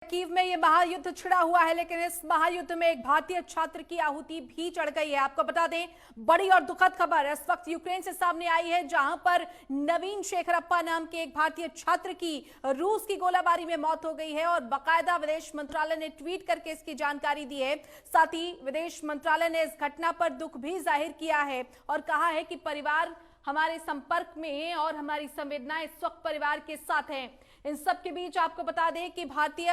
Kyiv में ये महायुद्ध छिड़ा हुआ है, लेकिन इस महायुद्ध में एक भारतीय छात्र की आहुति भी चढ़ गई है। आपको बता दें, बड़ी और दुखद खबर इस वक्त यूक्रेन से सामने आई है, जहां पर नवीन शेखरप्पा नाम के एक भारतीय छात्र की रूस की गोलाबारी में मौत हो गई है और बाकायदा विदेश मंत्रालय ने ट्वीट करके इसकी जानकारी दी है। साथ ही विदेश मंत्रालय ने इस घटना पर दुख भी जाहिर किया है और कहा है कि परिवार हमारे संपर्क में है और हमारी संवेदनाएं इस वक्त परिवार के साथ हैं। इन सब के बीच आपको बता दें कि भारतीय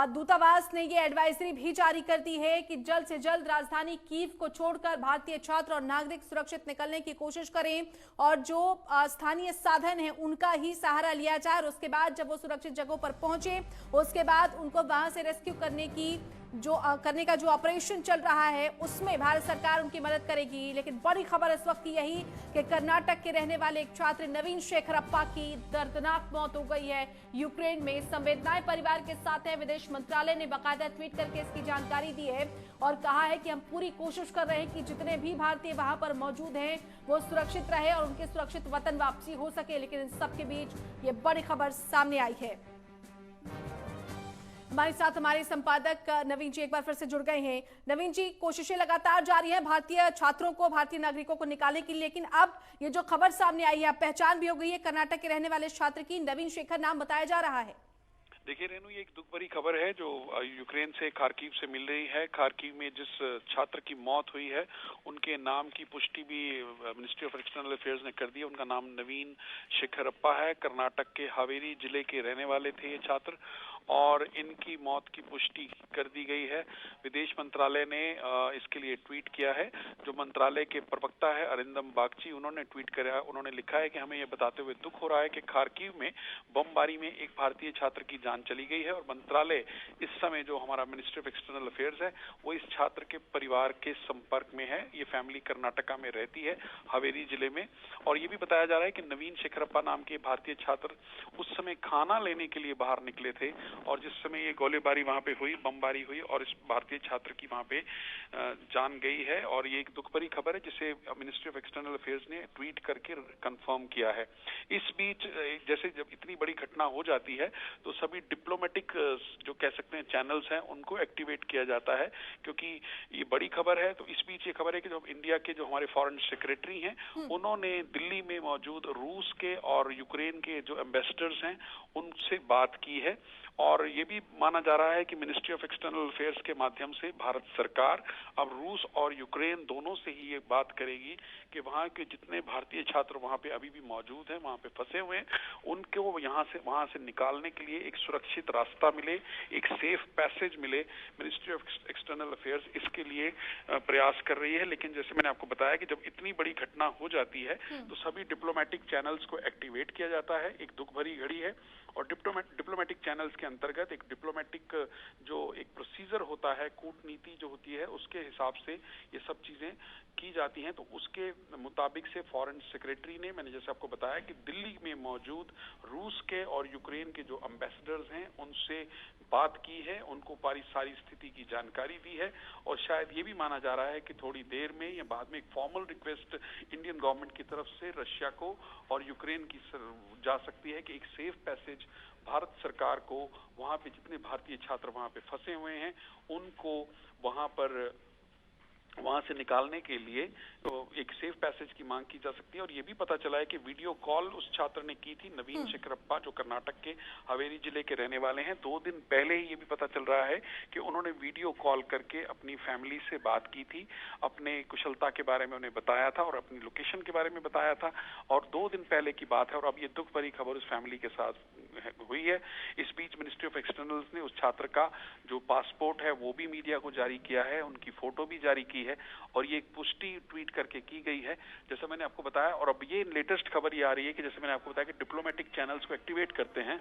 दूतावास ने ये एडवाइजरी भी जारी कर दी है कि जल्द से जल्द राजधानी कीव को छोड़कर भारतीय छात्र और नागरिक सुरक्षित निकलने की कोशिश करें और जो स्थानीय साधन है उनका ही सहारा लिया जाए और उसके बाद जब वो सुरक्षित जगहों पर पहुंचे उसके बाद उनको वहां से रेस्क्यू करने का जो ऑपरेशन चल रहा है उसमें भारत सरकार उनकी मदद करेगी। लेकिन बड़ी खबर इस वक्त यही कि कर्नाटक के रहने वाले एक छात्र नवीन शेखरप्पा की दर्दनाक मौत हो गई है यूक्रेन में। संवेदनाएं परिवार के साथ है। विदेश मंत्रालय ने बाकायदा ट्वीट करके इसकी जानकारी दी है और कहा है कि हम पूरी कोशिश कर रहे हैं कि जितने भी भारतीय वहां पर मौजूद हैं वो सुरक्षित रहे और उनके सुरक्षित वतन वापसी हो सके। लेकिन इन सबके बीच ये बड़ी खबर सामने आई है। हमारे साथ हमारे संपादक नवीन जी एक बार फिर से जुड़ गए हैं। नवीन जी, कोशिशें लगातार जारी हैं भारतीय छात्रों को, भारतीय नागरिकों को निकालने के लिए, लेकिन अब ये जो खबर सामने आई है, पहचान भी हो गई है कर्नाटक के रहने वाले छात्र की, नवीन शेखर नाम बताया जा रहा है। देखिए रेनू, ये एक दुख भरी खबर है जो यूक्रेन से खार्किव से मिल रही है। खार्किव में जिस छात्र की मौत हुई है उनके नाम की पुष्टि भी मिनिस्ट्री ऑफ एक्सटर्नल अफेयर्स ने कर दी है। उनका नाम नवीन शेखरप्पा है। कर्नाटक के हावेरी जिले के रहने वाले थे ये छात्र और इनकी मौत की पुष्टि कर दी गई है। विदेश मंत्रालय ने इसके लिए ट्वीट किया है। जो मंत्रालय के प्रवक्ता है अरिंदम बागची, उन्होंने ट्वीट किया, उन्होंने लिखा है कि हमें यह बताते हुए दुख हो रहा है कि खार्किव में बमबारी में एक भारतीय छात्र की जान चली गई है और मंत्रालय इस समय, जो हमारा मिनिस्ट्री ऑफ एक्सटर्नल अफेयर्स है, वो इस छात्र के परिवार के संपर्क में है। ये फैमिली कर्नाटका में रहती है, हावेरी जिले में। और ये भी बताया जा रहा है कि नवीन शेखरप्पा नाम के भारतीय छात्र उस समय खाना लेने के लिए बाहर निकले थे और जिस समय ये गोलीबारी वहां पे हुई, बमबारी हुई और इस भारतीय छात्र की वहां पे जान गई है। और ये एक दुख भरी खबर है जिसे मिनिस्ट्री ऑफ एक्सटर्नल अफेयर्स ने ट्वीट करके कंफर्म किया है। इस बीच जैसे जब इतनी बड़ी घटना हो जाती है तो सभी डिप्लोमेटिक जो कह सकते हैं चैनल्स हैं उनको एक्टिवेट किया जाता है, क्योंकि ये बड़ी खबर है। तो इस बीच ये खबर है कि जो इंडिया के जो हमारे फॉरेन सेक्रेटरी हैं उन्होंने दिल्ली में मौजूद रूस के और यूक्रेन के जो एम्बेसडर्स हैं उनसे बात की है और ये भी माना जा रहा है कि मिनिस्ट्री ऑफ एक्सटर्नल अफेयर्स के माध्यम से भारत सरकार अब रूस और यूक्रेन दोनों से ही ये बात करेगी कि वहाँ के जितने भारतीय छात्र वहाँ पे अभी भी मौजूद हैं, वहाँ पे फंसे हुए हैं, उनको वहाँ से निकालने के लिए एक सुरक्षित रास्ता मिले, एक सेफ पैसेज मिले। मिनिस्ट्री ऑफ एक्सटर्नल अफेयर्स इसके लिए प्रयास कर रही है। लेकिन जैसे मैंने आपको बताया कि जब इतनी बड़ी घटना हो जाती है तो सभी डिप्लोमेटिक चैनल्स को एक्टिवेट किया जाता है। एक दुख भरी घड़ी है और डिप्लोमेटिक चैनल्स के अंतर्गत एक डिप्लोमेटिक जो एक प्रोसीजर होता है, कूटनीति जो होती है, उसके हिसाब से ये सब चीजें की जाती हैं। तो उसके मुताबिक से फॉरेन सेक्रेटरी ने, मैंने जैसे आपको बताया कि दिल्ली में मौजूद रूस के और यूक्रेन के जो एम्बेसडर्स हैं उनसे बात की है, उनको सारी स्थिति की जानकारी दी है और शायद ये भी माना जा रहा है कि थोड़ी देर में या बाद में एक फॉर्मल रिक्वेस्ट इंडियन गवर्नमेंट की तरफ से रशिया को और यूक्रेन की जा सकती है कि एक सेफ पैसेज भारत सरकार को वहां पे जितने भारतीय छात्र वहां पे फंसे हुए हैं उनको वहां से निकालने के लिए तो एक सेफ पैसेज की मांग की जा सकती है। और ये भी पता चला है कि वीडियो कॉल उस छात्र ने की थी, नवीन शेखरप्पा, जो कर्नाटक के हावेरी जिले के रहने वाले हैं। 2 दिन पहले ही ये भी पता चल रहा है कि उन्होंने वीडियो कॉल करके अपनी फैमिली से बात की थी, अपने कुशलता के बारे में उन्हें बताया था और अपनी लोकेशन के बारे में बताया था। और 2 दिन पहले की बात है और अब ये दुख भरी खबर उस फैमिली के साथ हुई है। इस बीच मिनिस्ट्री ऑफ एक्सटर्नल्स ने उस छात्र का जो पासपोर्ट है वो भी मीडिया को जारी किया है, उनकी फोटो भी जारी की है और ये एक पुष्टि ट्वीट करके की गई है, जैसा मैंने आपको बताया। और अब ये लेटेस्ट खबर ये आ रही है कि जैसे मैंने आपको बताया कि डिप्लोमेटिक चैनल्स को एक्टिवेट करते हैं,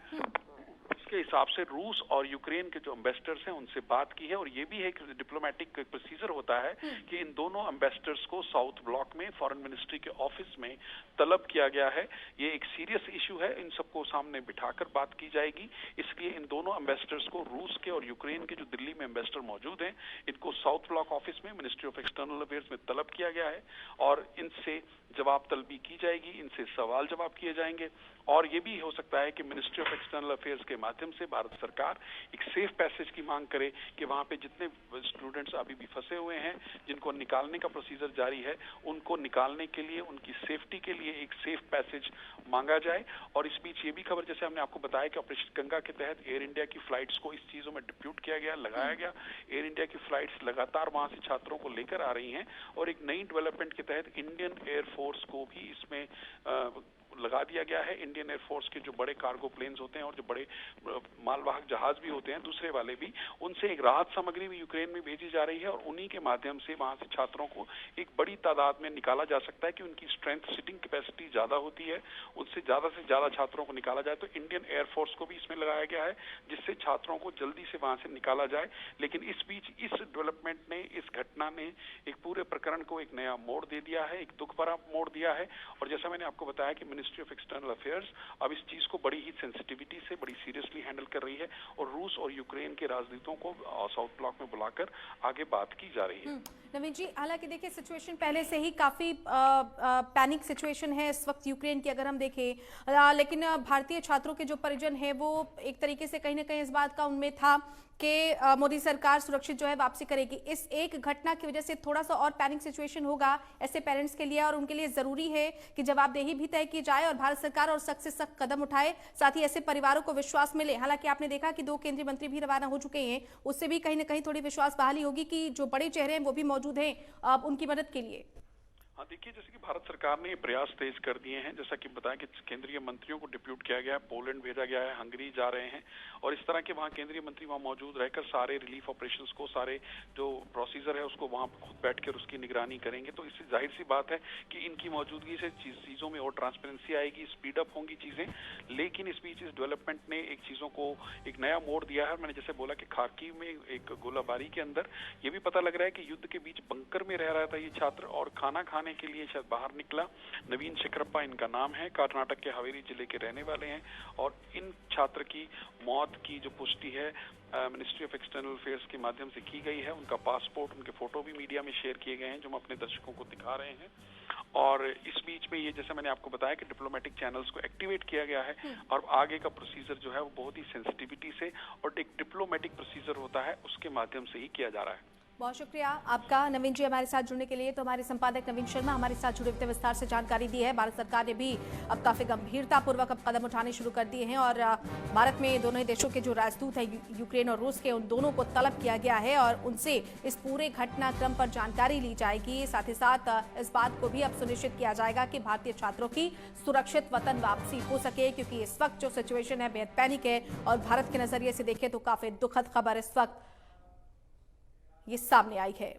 उसके हिसाब से रूस और यूक्रेन के जो एम्बेसडर्स हैं उनसे बात की है। और ये भी है कि डिप्लोमेटिक प्रोसीजर होता है कि इन दोनों एम्बेसडर्स को साउथ ब्लॉक में फॉरेन मिनिस्ट्री के ऑफिस में तलब किया गया है। ये एक सीरियस इशू है, इन सबको सामने बिठाकर बात की जाएगी। इसलिए इन दोनों एम्बेसडर्स को, रूस के और यूक्रेन के जो दिल्ली में एम्बेसडर मौजूद हैं, इनको साउथ ब्लॉक ऑफिस में मिनिस्ट्री ऑफ एक्सटर्नल अफेयर्स में तलब किया गया है और इनसे जवाब तलबी की जाएगी, इनसे सवाल जवाब किए जाएंगे और ये भी हो सकता है कि मिनिस्ट्री ऑफ एक्सटर्नल अफेयर्स के माध्यम से भारत सरकार एक सेफ पैसेज की मांग करे कि वहां पे जितने स्टूडेंट्स अभी भी फंसे हुए हैं, जिनको निकालने का प्रोसीजर जारी है, उनको निकालने के लिए, उनकी सेफ्टी के लिए एक सेफ पैसेज मांगा जाए। और इस बीच ये भी खबर, जैसे हमने आपको बताया कि ऑपरेशन गंगा के तहत एयर इंडिया की फ्लाइट्स को इस चीजों में डिप्यूट किया गया, लगाया गया। एयर इंडिया की फ्लाइट्स लगातार वहां से छात्रों को लेकर आ रही हैं और एक नई डेवलपमेंट के तहत इंडियन एयरफोर्स को भी इसमें लगा दिया गया है। इंडियन एयरफोर्स के जो बड़े कार्गो प्लेन्स होते हैं और जो बड़े मालवाहक जहाज भी होते हैं, दूसरे वाले भी, उनसे एक राहत सामग्री भी यूक्रेन में भेजी जा रही है और उन्हीं के माध्यम से वहां से छात्रों को एक बड़ी तादाद में निकाला जा सकता है कि उनकी स्ट्रेंथ, सिटिंग कैपेसिटी ज्यादा होती है, उससे से ज्यादा छात्रों को निकाला जाए। तो इंडियन एयरफोर्स को भी इसमें लगाया गया है जिससे छात्रों को जल्दी से वहां से निकाला जाए। लेकिन इस बीच इस डेवलपमेंट ने, इस घटना ने एक पूरे प्रकरण को एक नया मोड़ दे दिया है, एक दुख भरा मोड़ दिया है। और जैसा मैंने आपको बताया कि मिनिस्ट्री ऑफ एक्सटर्नल अफेयर्स अब इस चीज को बड़ी ही सेंसिटिविटी से, बड़ी सीरियसली हैंडल कर रही है और रूस और यूक्रेन के राजदूतों को साउथ ब्लॉक में बुलाकर आगे बात की जा रही है। नवीन जी, हालांकि देखिए सिचुएशन पहले से ही काफी पैनिक सिचुएशन है इस वक्त यूक्रेन की, अगर हम देखें, लेकिन भारतीय छात्रों के जो परिजन हैं वो एक तरीके से कहीं ना कहीं इस बात का उनमें था कि मोदी सरकार सुरक्षित जो है वापसी करेगी। इस एक घटना की वजह से थोड़ा सा और पैनिक सिचुएशन होगा ऐसे पेरेंट्स के लिए और उनके लिए जरूरी है कि जवाबदेही भी तय की जाए और भारत सरकार और सख्त से सख्त कदम उठाए, साथ ही ऐसे परिवारों को विश्वास मिले। हालांकि आपने देखा कि 2 केंद्रीय मंत्री भी रवाना हो चुके हैं, उससे भी कहीं ना कहीं थोड़ी विश्वास बहाली होगी कि जो बड़े चेहरे हैं वो भी मौजूद हैं उनकी मदद के लिए। हाँ, देखिए, जैसे कि भारत सरकार ने प्रयास तेज कर दिए हैं, जैसा कि बताया कि केंद्रीय मंत्रियों को डिप्यूट किया गया है, पोलैंड भेजा गया है, हंगरी जा रहे हैं और इस तरह के वहाँ केंद्रीय मंत्री वहाँ मौजूद रहकर सारे रिलीफ ऑपरेशंस को, सारे जो प्रोसीजर है उसको वहाँ खुद बैठकर उसकी निगरानी करेंगे। तो इससे जाहिर सी बात है कि इनकी मौजूदगी से चीजों में और ट्रांसपेरेंसी आएगी, स्पीड अप होंगी चीजें। लेकिन इस बीच इस डेवलपमेंट ने एक चीजों को एक नया मोड़ दिया है। मैंने जैसे बोला कि खार्किव में एक गोलाबारी के अंदर ये भी पता लग रहा है कि युद्ध के बीच बंकर में रह रहा था ये छात्र और खाना खाने के लिए शायद बाहर निकला। नवीन शेखरप्पा इनका नाम है, कर्नाटक के हावेरी जिले के रहने वाले हैं और इन छात्र की मौत की जो पुष्टि है मिनिस्ट्री ऑफ एक्सटर्नल अफेयर्स के माध्यम से की गई है। उनका पासपोर्ट, उनके फोटो भी मीडिया में शेयर किए गए हैं जो हम अपने दर्शकों को दिखा रहे हैं। और इस बीच में ये, जैसे मैंने आपको बताया कि डिप्लोमेटिक चैनल्स को एक्टिवेट किया गया है और आगे का प्रोसीजर जो है वो बहुत ही सेंसिटिविटी से और एक डिप्लोमेटिक प्रोसीजर होता है उसके माध्यम से ही किया जा रहा है। बहुत शुक्रिया आपका नवीन जी हमारे साथ जुड़ने के लिए। तो हमारे संपादक नवीन शर्मा हमारे साथ जुड़े हुए विस्तार से जानकारी दी है। भारत सरकार ने भी अब काफी गंभीरता पूर्वक अब कदम उठाने शुरू कर दिए हैं और भारत में दोनों ही देशों के जो राजदूत हैं, यूक्रेन और रूस के, उन दोनों को तलब किया गया है और उनसे इस पूरे घटनाक्रम पर जानकारी ली जाएगी। साथ ही साथ इस बात को भी अब सुनिश्चित किया जाएगा कि भारतीय छात्रों की सुरक्षित वतन वापसी हो सके, क्योंकि इस वक्त जो सिचुएशन है बेहद पैनिक है और भारत के नजरिए से देखें तो काफी दुखद खबर इस वक्त ये सामने आई है।